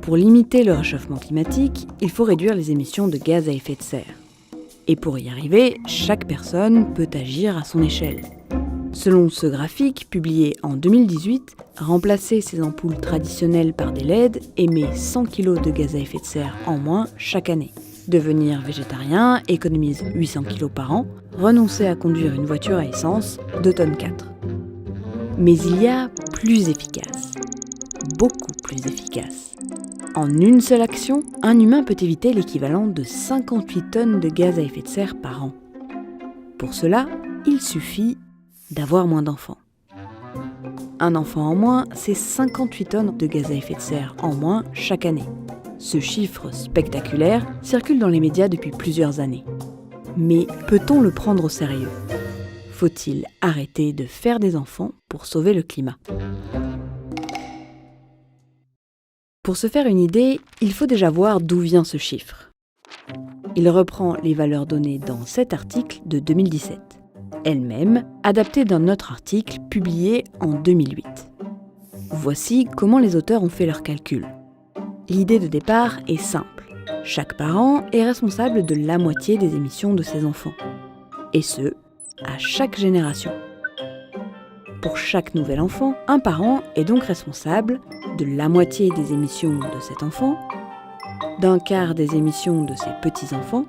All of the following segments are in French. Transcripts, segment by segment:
Pour limiter le réchauffement climatique, il faut réduire les émissions de gaz à effet de serre. Et pour y arriver, chaque personne peut agir à son échelle. Selon ce graphique, publié en 2018, remplacer ces ampoules traditionnelles par des LED émet 100 kg de gaz à effet de serre en moins chaque année. Devenir végétarien économise 800 kg par an, renoncer à conduire une voiture à essence, 2,4 tonnes. Mais il y a plus efficace, beaucoup plus efficace. En une seule action, un humain peut éviter l'équivalent de 58 tonnes de gaz à effet de serre par an. Pour cela, il suffit d'avoir moins d'enfants. Un enfant en moins, c'est 58 tonnes de gaz à effet de serre en moins chaque année. Ce chiffre spectaculaire circule dans les médias depuis plusieurs années. Mais peut-on le prendre au sérieux ? Faut-il arrêter de faire des enfants pour sauver le climat ? Pour se faire une idée, il faut déjà voir d'où vient ce chiffre. Il reprend les valeurs données dans cet article de 2017, elle-même adaptée d'un autre article publié en 2008. Voici comment les auteurs ont fait leurs calculs. L'idée de départ est simple. Chaque parent est responsable de la moitié des émissions de ses enfants. Et ce, à chaque génération. Pour chaque nouvel enfant, un parent est donc responsable de la moitié des émissions de cet enfant, d'un quart des émissions de ses petits-enfants,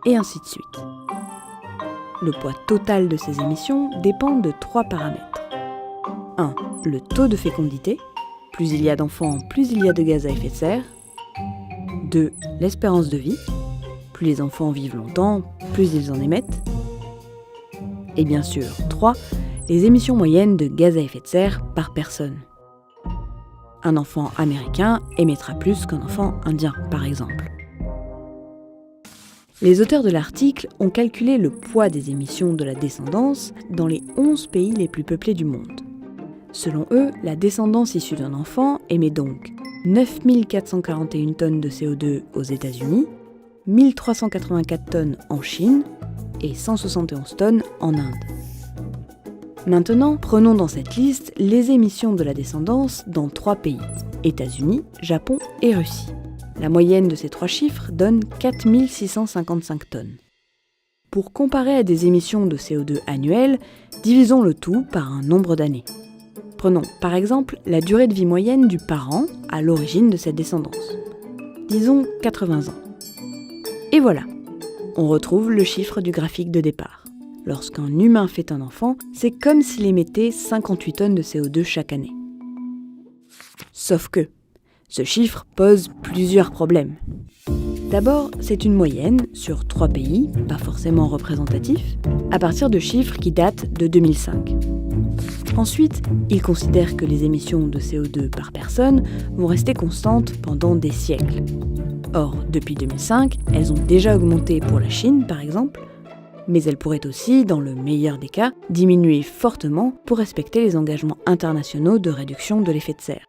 et ainsi de suite. Le poids total de ces émissions dépend de 3 paramètres. 1. Le taux de fécondité. Plus il y a d'enfants, plus il y a de gaz à effet de serre. 2. L'espérance de vie. Plus les enfants vivent longtemps, plus ils en émettent. Et bien sûr, 3. Les émissions moyennes de gaz à effet de serre par personne. Un enfant américain émettra plus qu'un enfant indien, par exemple. Les auteurs de l'article ont calculé le poids des émissions de la descendance dans les 11 pays les plus peuplés du monde. Selon eux, la descendance issue d'un enfant émet donc 9 441 tonnes de CO2 aux États-Unis, 1 384 tonnes en Chine et 171 tonnes en Inde. Maintenant, prenons dans cette liste les émissions de la descendance dans 3 pays, États-Unis, Japon et Russie. La moyenne de ces 3 chiffres donne 4 655 tonnes. Pour comparer à des émissions de CO2 annuelles, divisons le tout par un nombre d'années. Prenons par exemple la durée de vie moyenne du parent à l'origine de cette descendance. Disons 80 ans. Et voilà, on retrouve le chiffre du graphique de départ. Lorsqu'un humain fait un enfant, c'est comme s'il émettait 58 tonnes de CO2 chaque année. Sauf que, ce chiffre pose plusieurs problèmes. D'abord, c'est une moyenne sur 3 pays, pas forcément représentatifs, à partir de chiffres qui datent de 2005. Ensuite, il considère que les émissions de CO2 par personne vont rester constantes pendant des siècles. Or, depuis 2005, elles ont déjà augmenté pour la Chine, par exemple, mais elles pourraient aussi, dans le meilleur des cas, diminuer fortement pour respecter les engagements internationaux de réduction de l'effet de serre.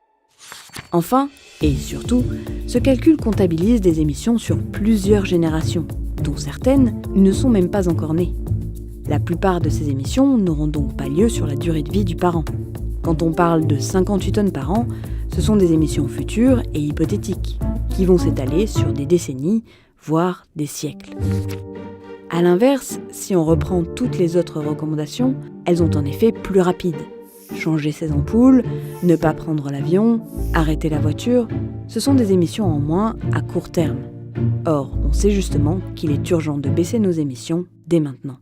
Enfin, et surtout, ce calcul comptabilise des émissions sur plusieurs générations, dont certaines ne sont même pas encore nées. La plupart de ces émissions n'auront donc pas lieu sur la durée de vie du parent. Quand on parle de 58 tonnes par an, ce sont des émissions futures et hypothétiques, qui vont s'étaler sur des décennies, voire des siècles. A l'inverse, si on reprend toutes les autres recommandations, elles ont un effet plus rapide. Changer ses ampoules, ne pas prendre l'avion, arrêter la voiture, ce sont des émissions en moins à court terme. Or, on sait justement qu'il est urgent de baisser nos émissions dès maintenant.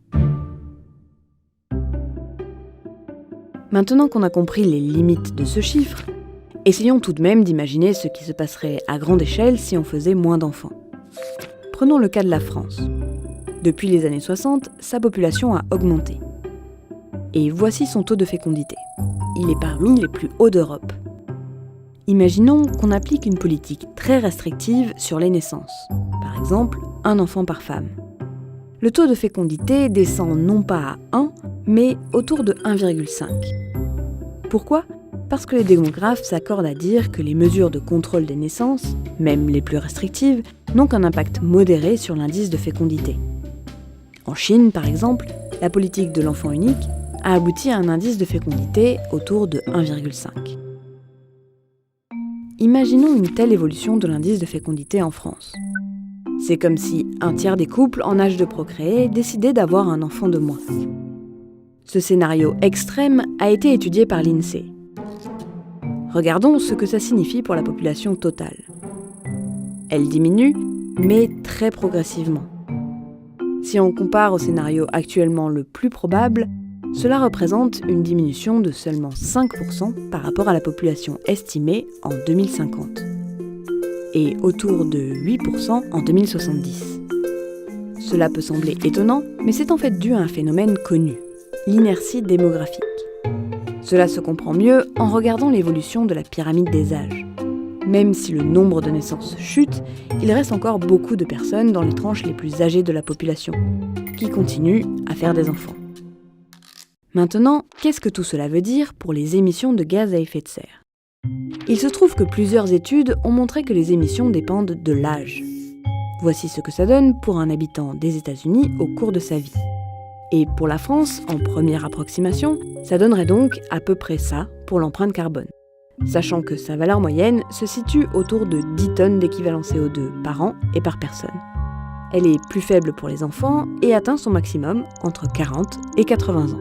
Maintenant qu'on a compris les limites de ce chiffre, essayons tout de même d'imaginer ce qui se passerait à grande échelle si on faisait moins d'enfants. Prenons le cas de la France. Depuis les années 60, sa population a augmenté. Et voici son taux de fécondité. Il est parmi les plus hauts d'Europe. Imaginons qu'on applique une politique très restrictive sur les naissances. Par exemple, un enfant par femme. Le taux de fécondité descend non pas à 1, mais autour de 1,5. Pourquoi ? Parce que les démographes s'accordent à dire que les mesures de contrôle des naissances, même les plus restrictives, n'ont qu'un impact modéré sur l'indice de fécondité. En Chine, par exemple, la politique de l'enfant unique a abouti à un indice de fécondité autour de 1,5. imaginons une telle évolution de l'indice de fécondité en France. C'est comme si un tiers des couples en âge de procréer décidaient d'avoir un enfant de moins. Ce scénario extrême a été étudié par l'INSEE. Regardons ce que ça signifie pour la population totale. Elle diminue, mais très progressivement. Si on compare au scénario actuellement le plus probable, cela représente une diminution de seulement 5% par rapport à la population estimée en 2050, et autour de 8% en 2070. Cela peut sembler étonnant, mais c'est en fait dû à un phénomène connu, l'inertie démographique. Cela se comprend mieux en regardant l'évolution de la pyramide des âges. Même si le nombre de naissances chute, il reste encore beaucoup de personnes dans les tranches les plus âgées de la population, qui continuent à faire des enfants. Maintenant, qu'est-ce que tout cela veut dire pour les émissions de gaz à effet de serre ? Il se trouve que plusieurs études ont montré que les émissions dépendent de l'âge. Voici ce que ça donne pour un habitant des États-Unis au cours de sa vie. Et pour la France, en première approximation, ça donnerait donc à peu près ça pour l'empreinte carbone. Sachant que sa valeur moyenne se situe autour de 10 tonnes d'équivalent CO2 par an et par personne. Elle est plus faible pour les enfants et atteint son maximum entre 40 et 80 ans.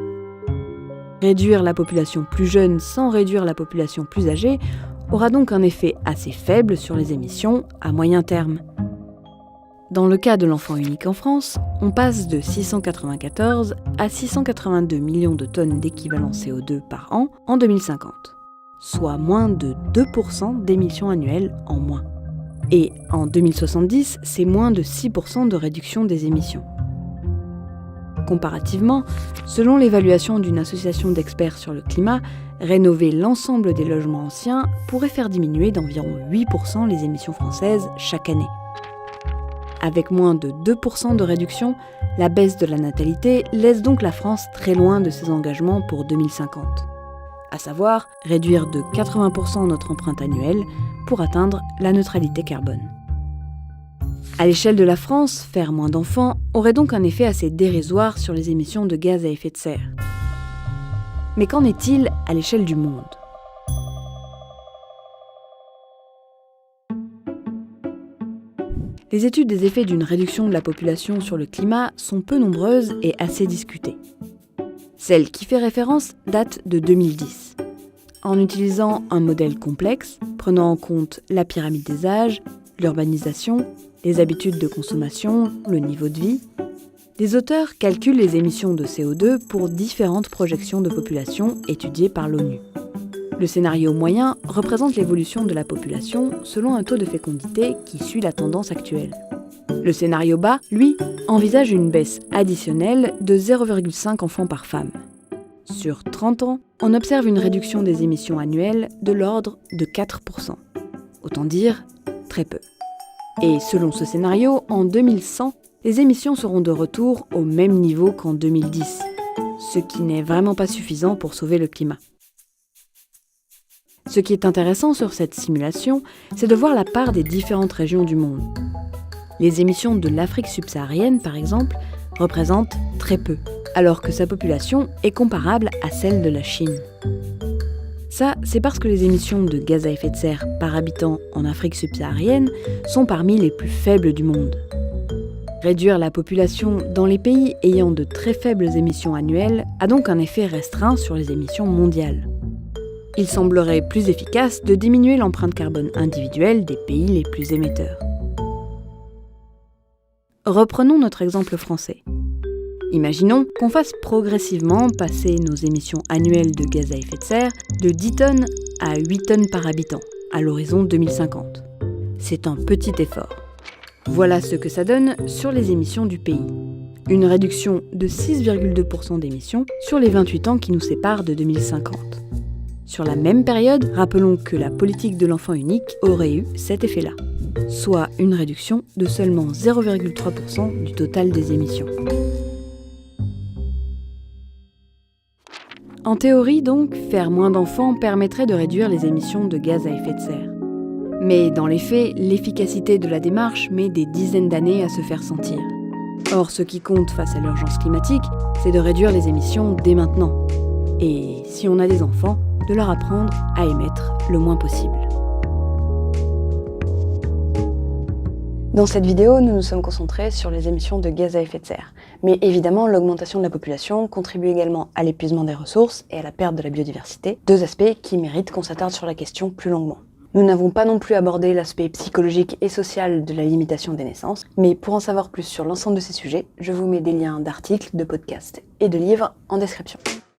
Réduire la population plus jeune sans réduire la population plus âgée aura donc un effet assez faible sur les émissions à moyen terme. Dans le cas de l'enfant unique en France, on passe de 694 à 682 millions de tonnes d'équivalent CO2 par an en 2050. Soit moins de 2% d'émissions annuelles en moins. Et en 2070, c'est moins de 6% de réduction des émissions. Comparativement, selon l'évaluation d'une association d'experts sur le climat, rénover l'ensemble des logements anciens pourrait faire diminuer d'environ 8% les émissions françaises chaque année. Avec moins de 2% de réduction, la baisse de la natalité laisse donc la France très loin de ses engagements pour 2050. À savoir, réduire de 80% notre empreinte annuelle pour atteindre la neutralité carbone. À l'échelle de la France, faire moins d'enfants aurait donc un effet assez dérisoire sur les émissions de gaz à effet de serre. Mais qu'en est-il à l'échelle du monde ? Les études des effets d'une réduction de la population sur le climat sont peu nombreuses et assez discutées. Celle qui fait référence date de 2010. En utilisant un modèle complexe, prenant en compte la pyramide des âges, l'urbanisation, les habitudes de consommation, le niveau de vie, les auteurs calculent les émissions de CO2 pour différentes projections de population étudiées par l'ONU. Le scénario moyen représente l'évolution de la population selon un taux de fécondité qui suit la tendance actuelle. Le scénario bas, lui, envisage une baisse additionnelle de 0,5 enfants par femme. Sur 30 ans, on observe une réduction des émissions annuelles de l'ordre de 4%. Autant dire, très peu. Et selon ce scénario, en 2100, les émissions seront de retour au même niveau qu'en 2010, ce qui n'est vraiment pas suffisant pour sauver le climat. Ce qui est intéressant sur cette simulation, c'est de voir la part des différentes régions du monde. Les émissions de l'Afrique subsaharienne, par exemple, représentent très peu, alors que sa population est comparable à celle de la Chine. Ça, c'est parce que les émissions de gaz à effet de serre par habitant en Afrique subsaharienne sont parmi les plus faibles du monde. Réduire la population dans les pays ayant de très faibles émissions annuelles a donc un effet restreint sur les émissions mondiales. Il semblerait plus efficace de diminuer l'empreinte carbone individuelle des pays les plus émetteurs. Reprenons notre exemple français. Imaginons qu'on fasse progressivement passer nos émissions annuelles de gaz à effet de serre de 10 tonnes à 8 tonnes par habitant à l'horizon 2050. C'est un petit effort. Voilà ce que ça donne sur les émissions du pays. Une réduction de 6,2% d'émissions sur les 28 ans qui nous séparent de 2050. Sur la même période, rappelons que la politique de l'enfant unique aurait eu cet effet-là, soit une réduction de seulement 0,3% du total des émissions. En théorie donc, faire moins d'enfants permettrait de réduire les émissions de gaz à effet de serre. Mais dans les faits, l'efficacité de la démarche met des dizaines d'années à se faire sentir. Or, ce qui compte face à l'urgence climatique, c'est de réduire les émissions dès maintenant. Et si on a des enfants, de leur apprendre à émettre le moins possible. Dans cette vidéo, nous nous sommes concentrés sur les émissions de gaz à effet de serre. Mais évidemment, l'augmentation de la population contribue également à l'épuisement des ressources et à la perte de la biodiversité, deux aspects qui méritent qu'on s'attarde sur la question plus longuement. Nous n'avons pas non plus abordé l'aspect psychologique et social de la limitation des naissances, mais pour en savoir plus sur l'ensemble de ces sujets, je vous mets des liens d'articles, de podcasts et de livres en description.